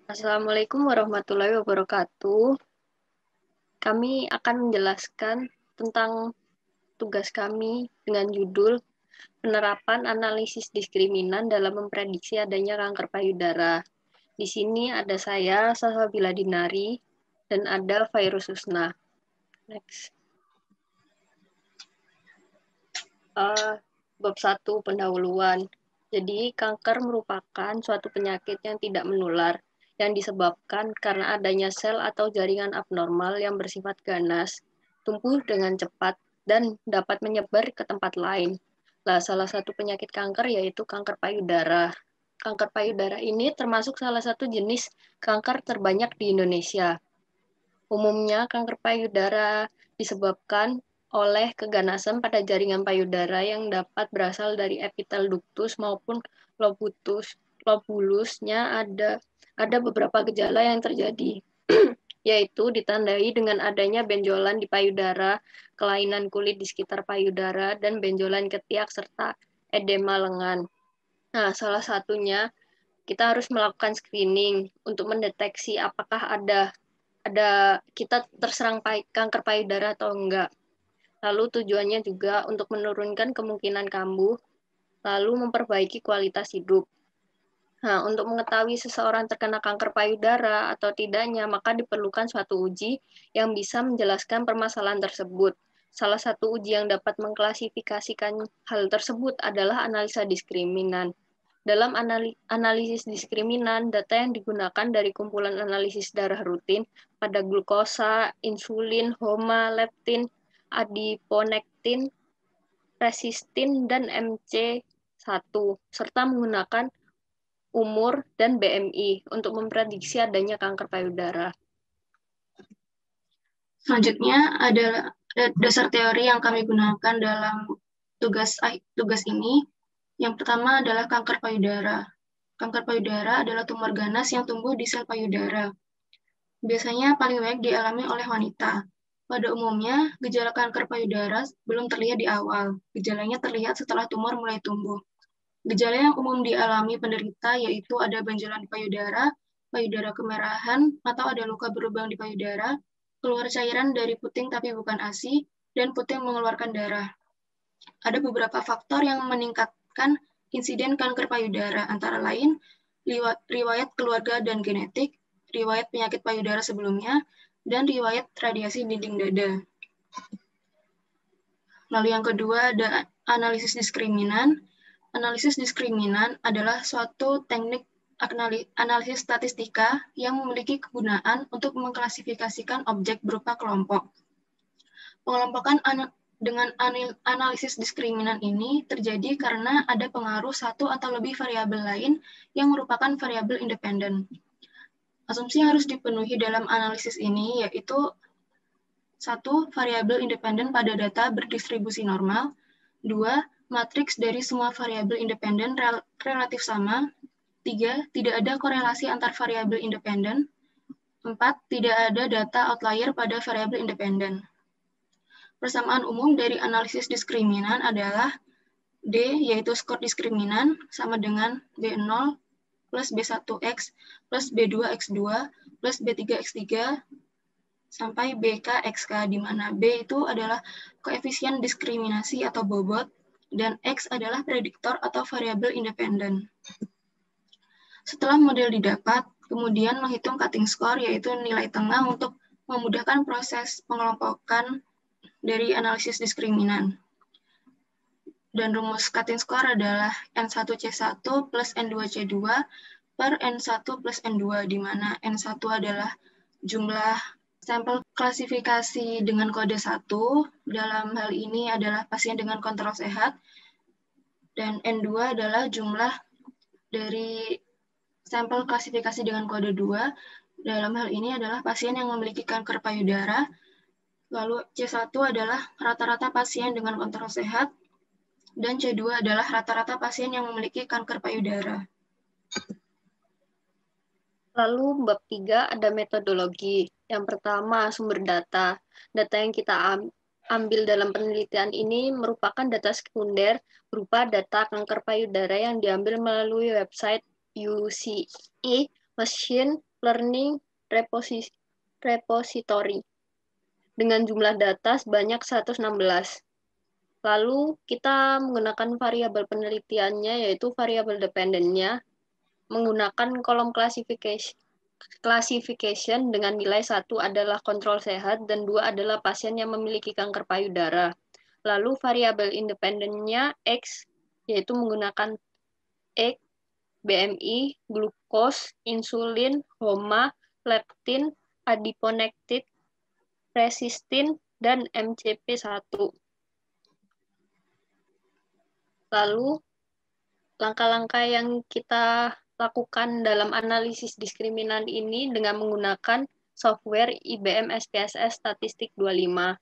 Assalamualaikum warahmatullahi wabarakatuh. Kami akan menjelaskan tentang tugas kami dengan judul penerapan analisis diskriminan dalam memprediksi adanya kanker payudara. Di sini ada saya, Salsabila Dinari, dan ada Virus Husna. Next. Bab 1 pendahuluan. Jadi, kanker merupakan suatu penyakit yang tidak menular, yang disebabkan karena adanya sel atau jaringan abnormal yang bersifat ganas, tumbuh dengan cepat, dan dapat menyebar ke tempat lain. Nah, salah satu penyakit kanker yaitu kanker payudara. Kanker payudara ini termasuk salah satu jenis kanker terbanyak di Indonesia. Umumnya, kanker payudara disebabkan oleh keganasan pada jaringan payudara yang dapat berasal dari epitel ductus maupun lobulusnya ada beberapa gejala yang terjadi, yaitu ditandai dengan adanya benjolan di payudara, kelainan kulit di sekitar payudara, dan benjolan ketiak serta edema lengan. Nah, salah satunya kita harus melakukan screening untuk mendeteksi apakah ada kita terserang kanker payudara atau enggak. Lalu tujuannya juga untuk menurunkan kemungkinan kambuh, lalu memperbaiki kualitas hidup. Nah, untuk mengetahui seseorang terkena kanker payudara atau tidaknya, maka diperlukan suatu uji yang bisa menjelaskan permasalahan tersebut. Salah satu uji yang dapat mengklasifikasikan hal tersebut adalah analisa diskriminan. Dalam analisis diskriminan, data yang digunakan dari kumpulan analisis darah rutin pada glukosa, insulin, homa, leptin, adiponektin, resistin, dan MC1, serta menggunakan umur dan BMI untuk memprediksi adanya kanker payudara. Selanjutnya adalah dasar teori yang kami gunakan dalam tugas ini. Yang pertama adalah kanker payudara. Kanker payudara adalah tumor ganas yang tumbuh di sel payudara. Biasanya paling banyak dialami oleh wanita. Pada umumnya, gejala kanker payudara belum terlihat di awal. Gejalanya terlihat setelah tumor mulai tumbuh. Gejala yang umum dialami penderita yaitu ada benjolan di payudara kemerahan, atau ada luka berlubang di payudara, keluar cairan dari puting tapi bukan ASI, dan puting mengeluarkan darah. Ada beberapa faktor yang meningkatkan insiden kanker payudara, antara lain riwayat keluarga dan genetik, riwayat penyakit payudara sebelumnya, dan riwayat radiasi dinding dada. Lalu yang kedua ada analisis diskriminan. Analisis diskriminan adalah suatu teknik analisis statistika yang memiliki kegunaan untuk mengklasifikasikan objek berupa kelompok. Pengelompokan dengan analisis diskriminan ini terjadi karena ada pengaruh satu atau lebih variabel lain yang merupakan variabel independen. Asumsi yang harus dipenuhi dalam analisis ini yaitu: 1. Variabel independen pada data berdistribusi normal. 2. Matriks dari semua variabel independen relatif sama. 3. Tidak ada korelasi antar variabel independen. 4. Tidak ada data outlier pada variabel independen. Persamaan umum dari analisis diskriminan adalah D, yaitu skor diskriminan, sama dengan B0 plus B1X plus B2X2 plus B3X3 sampai BKXK, di mana B itu adalah koefisien diskriminasi atau bobot, dan X adalah prediktor atau variabel independen. Setelah model didapat, kemudian menghitung cutting score, yaitu nilai tengah untuk memudahkan proses pengelompokan dari analisis diskriminan. Dan rumus cutting score adalah N1C1 plus N2C2 per N1 plus N2, di mana N1 adalah jumlah sampel klasifikasi dengan kode 1, dalam hal ini adalah pasien dengan kontrol sehat, dan N2 adalah jumlah dari sampel klasifikasi dengan kode 2, dalam hal ini adalah pasien yang memiliki kanker payudara, lalu C1 adalah rata-rata pasien dengan kontrol sehat, dan C2 adalah rata-rata pasien yang memiliki kanker payudara. Lalu bab 3 ada metodologi. Yang pertama, sumber data. Data yang kita ambil dalam penelitian ini merupakan data sekunder berupa data kanker payudara yang diambil melalui website UCE Machine learning repository dengan jumlah data sebanyak 116. Lalu kita menggunakan variabel penelitiannya, yaitu variabel dependennya, menggunakan kolom classification dengan nilai 1 adalah kontrol sehat dan 2 adalah pasien yang memiliki kanker payudara. Lalu variabel independennya X, yaitu menggunakan X, BMI, glukos, insulin, HOMA, leptin, adiponektin, resistin, dan MCP1. Lalu, langkah-langkah yang kita lakukan dalam analisis diskriminan ini dengan menggunakan software IBM SPSS Statistik 25.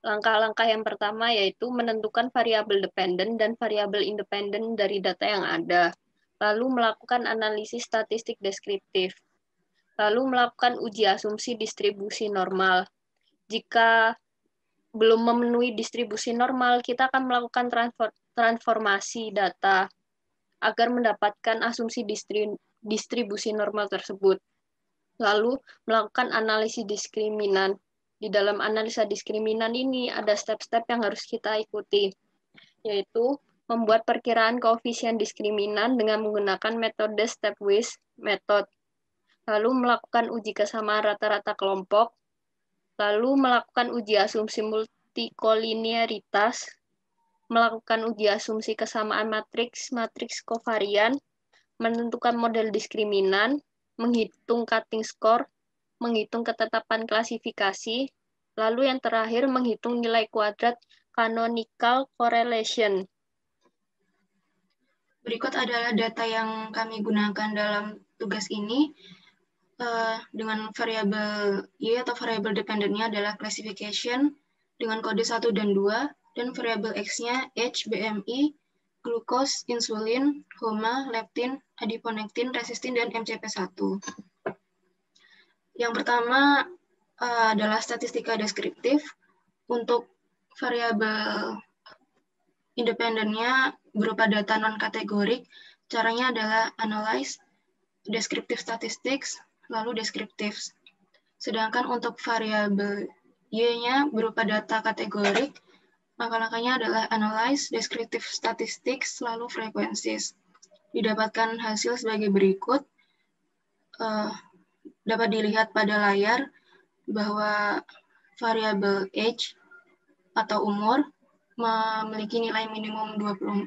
Langkah-langkah yang pertama yaitu menentukan variabel dependen dan variabel independen dari data yang ada. Lalu melakukan analisis statistik deskriptif. Lalu melakukan uji asumsi distribusi normal. Jika belum memenuhi distribusi normal, kita akan melakukan transformasi data agar mendapatkan asumsi distribusi normal tersebut. Lalu melakukan analisis diskriminan. Di dalam analisa diskriminan ini ada step-step yang harus kita ikuti, yaitu membuat perkiraan koefisien diskriminan dengan menggunakan metode stepwise method. Lalu melakukan uji kesamaan rata-rata kelompok. Lalu melakukan uji asumsi multikolinearitas, melakukan uji asumsi kesamaan matriks kovarian, menentukan model diskriminan, menghitung cutting score, menghitung ketetapan klasifikasi, lalu yang terakhir menghitung nilai kuadrat canonical correlation. Berikut adalah data yang kami gunakan dalam tugas ini. Dengan variabel Y atau variabel dependennya adalah classification dengan kode 1 dan 2, dan variabel X-nya H, BMI, glukos, insulin, HOMA, leptin, adiponektin, resistin, dan MCP1. Yang pertama adalah statistika deskriptif. Untuk variabel independennya berupa data non-kategorik, caranya adalah analyze, descriptive statistics, lalu descriptive. Sedangkan untuk variabel Y-nya berupa data kategorik, langkah-langkahnya adalah analyze, descriptive statistics, lalu frequencies. Didapatkan hasil sebagai berikut. Dapat dilihat pada layar bahwa variabel age atau umur memiliki nilai minimum 24,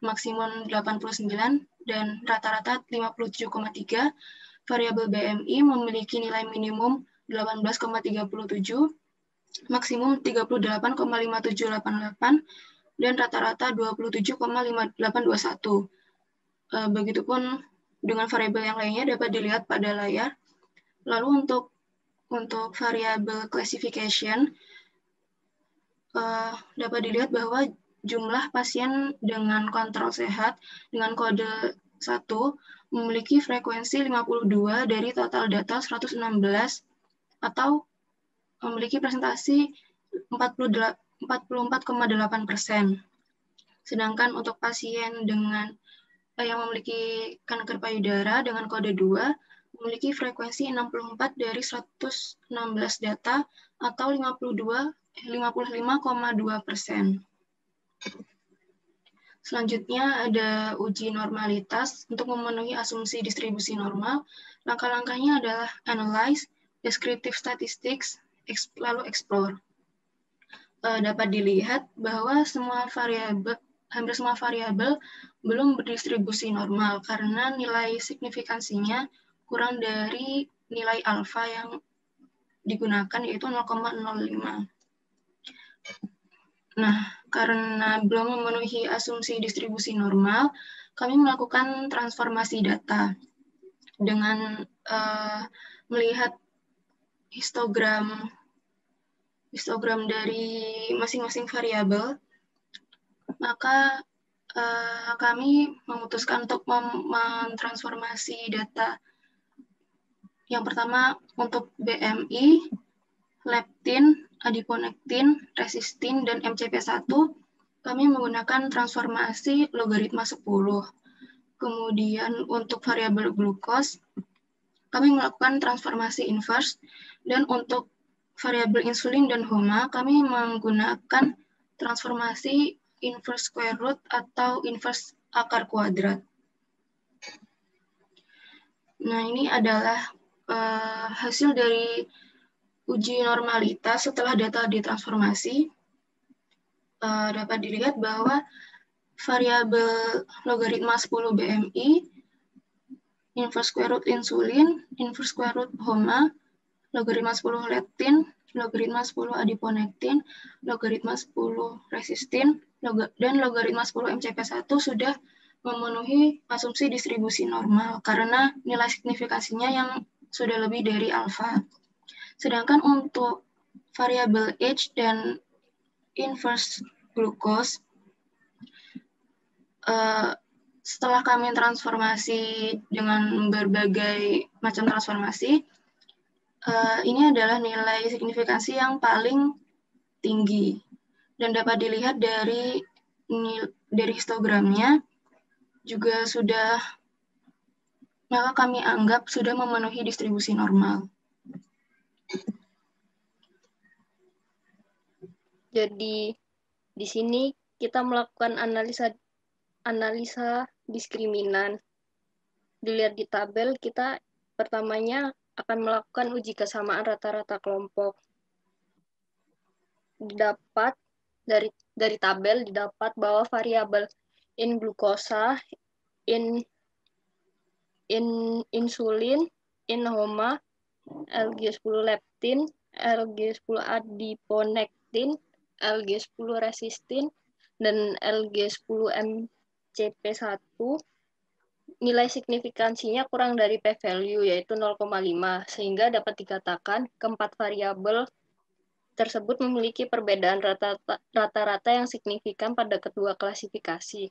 maksimum 89, dan rata-rata 57,3. Variabel BMI memiliki nilai minimum 18,37, maksimum 38,5788, dan rata-rata 27,5821. Begitupun dengan variabel yang lainnya dapat dilihat pada layar. Lalu untuk variabel classification, dapat dilihat bahwa jumlah pasien dengan kontrol sehat dengan kode 1 memiliki frekuensi 52 dari total data 116 atau memiliki presentasi 44,8%. Sedangkan untuk pasien dengan yang memiliki kanker payudara dengan kode 2 memiliki frekuensi 64 dari 116 data atau 55,2%. Selanjutnya ada uji normalitas. Untuk memenuhi asumsi distribusi normal, langkah-langkahnya adalah analyze, descriptive statistics, lalu explore. Dapat dilihat bahwa hampir semua variabel belum berdistribusi normal karena nilai signifikansinya kurang dari nilai alfa yang digunakan, yaitu 0,05. Nah, karena belum memenuhi asumsi distribusi normal, kami melakukan transformasi data dengan melihat histogram dari masing-masing variabel. Maka kami memutuskan untuk mentransformasi data. Yang pertama untuk BMI, leptin, adiponektin, resistin, dan MCP1, kami menggunakan transformasi logaritma 10. Kemudian untuk variabel glukos, kami melakukan transformasi inverse, dan untuk variabel insulin dan HOMA, kami menggunakan transformasi inverse square root atau inverse akar kuadrat. Nah, ini adalah hasil dari uji normalitas setelah data ditransformasi. Dapat dilihat bahwa variabel logaritma 10 BMI, inverse square root insulin, inverse square root HOMA, logaritma 10 leptin, logaritma 10 adiponektin, logaritma 10 resistin, dan logaritma 10 MCP1 sudah memenuhi asumsi distribusi normal karena nilai signifikasinya yang sudah lebih dari alfa. Sedangkan untuk variabel H dan inverse glucose, setelah kami transformasi dengan berbagai macam transformasi, ini adalah nilai signifikansi yang paling tinggi. Dan dapat dilihat dari histogramnya, juga sudah, maka kami anggap sudah memenuhi distribusi normal. Jadi di sini kita melakukan analisa diskriminan. Dilihat di tabel, kita pertamanya akan melakukan uji kesamaan rata-rata kelompok. Didapat dari tabel didapat bahwa variabel in glukosa, in insulin, in HOMA, LG10 leptin, LG10 adiponektin, LG10 resistin, dan LG10 MCP1 nilai signifikansinya kurang dari p-value yaitu 0,5 sehingga dapat dikatakan keempat variabel tersebut memiliki perbedaan rata-rata yang signifikan pada kedua klasifikasi.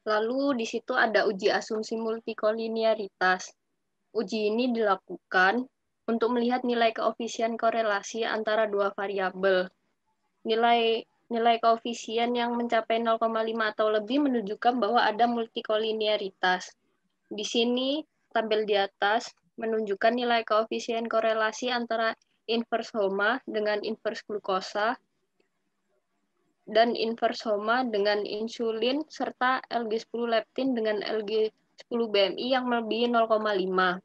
Lalu di situ ada uji asumsi multikolinearitas. Uji ini dilakukan untuk melihat nilai koefisien korelasi antara dua variabel. Nilai koefisien yang mencapai 0,5 atau lebih menunjukkan bahwa ada multikolinearitas. Di sini tabel di atas menunjukkan nilai koefisien korelasi antara inverse HOMA dengan inverse glukosa dan inverse HOMA dengan insulin serta LG10 leptin dengan LG10 BMI yang melebihi 0,5.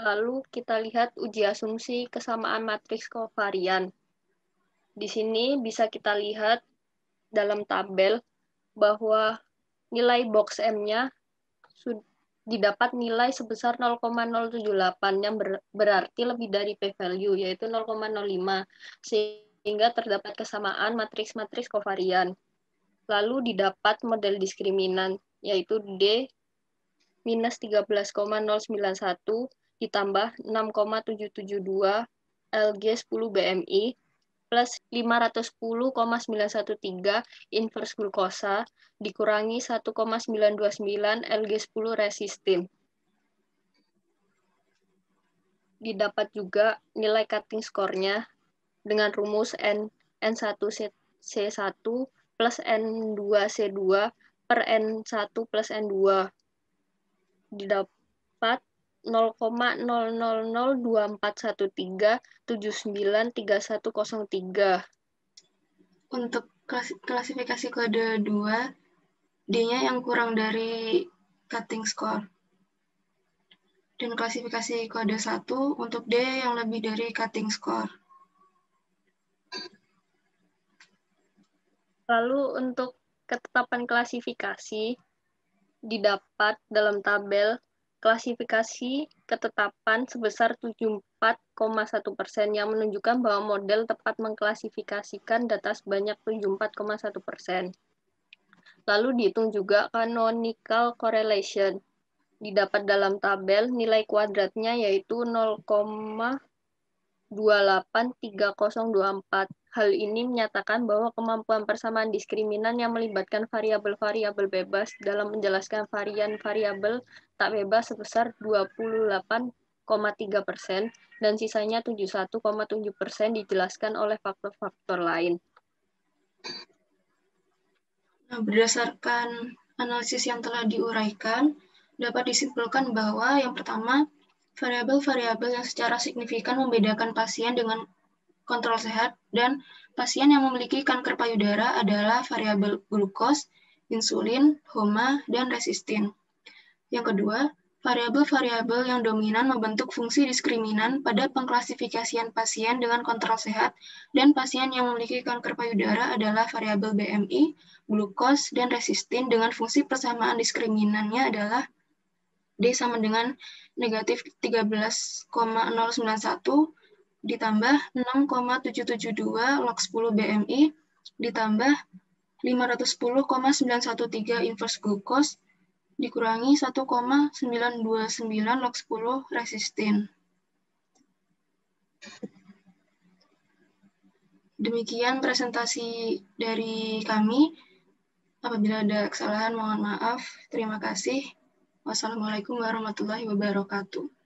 Lalu kita lihat uji asumsi kesamaan matriks kovarian. Di sini bisa kita lihat dalam tabel bahwa nilai box M-nya didapat nilai sebesar 0,078 yang berarti lebih dari p-value yaitu 0,05 sehingga terdapat kesamaan matriks-matriks kovarian. Lalu didapat model diskriminan yaitu D minus 13,091 ditambah 6,772 LG10 BMI plus 510,913 inverse glukosa dikurangi 1,929 LG10 resistin. Didapat juga nilai cutting score-nya dengan rumus N1C1 plus N2C2 per N1 plus N2. Didapat 0,002413793103. Untuk klasifikasi kode 2, D-nya yang kurang dari cutting score. Dan klasifikasi kode 1 untuk D yang lebih dari cutting score. Lalu untuk ketetapan klasifikasi didapat dalam tabel klasifikasi ketetapan sebesar 74,1% yang menunjukkan bahwa model tepat mengklasifikasikan data sebanyak 74,1%. Lalu dihitung juga canonical correlation. Didapat dalam tabel nilai kuadratnya yaitu 0,283024. Hal ini menyatakan bahwa kemampuan persamaan diskriminan yang melibatkan variabel-variabel bebas dalam menjelaskan varian-variabel tak bebas sebesar 28,3% dan sisanya 71,7% dijelaskan oleh faktor-faktor lain. Nah, berdasarkan analisis yang telah diuraikan, dapat disimpulkan bahwa yang pertama, variabel-variabel yang secara signifikan membedakan pasien dengan kontrol sehat dan pasien yang memiliki kanker payudara adalah variabel glukos, insulin, HOMA, dan resistin. Yang kedua, variabel-variabel yang dominan membentuk fungsi diskriminan pada pengklasifikasian pasien dengan kontrol sehat dan pasien yang memiliki kanker payudara adalah variabel BMI, glukos, dan resistin dengan fungsi persamaan diskriminannya adalah D sama dengan negatif 13,091 ditambah 6,772 log 10 BMI ditambah 510,913 inverse glukos dikurangi 1,929 log 10 resistin. Demikian presentasi dari kami. Apabila ada kesalahan, mohon maaf. Terima kasih. Wassalamualaikum warahmatullahi wabarakatuh.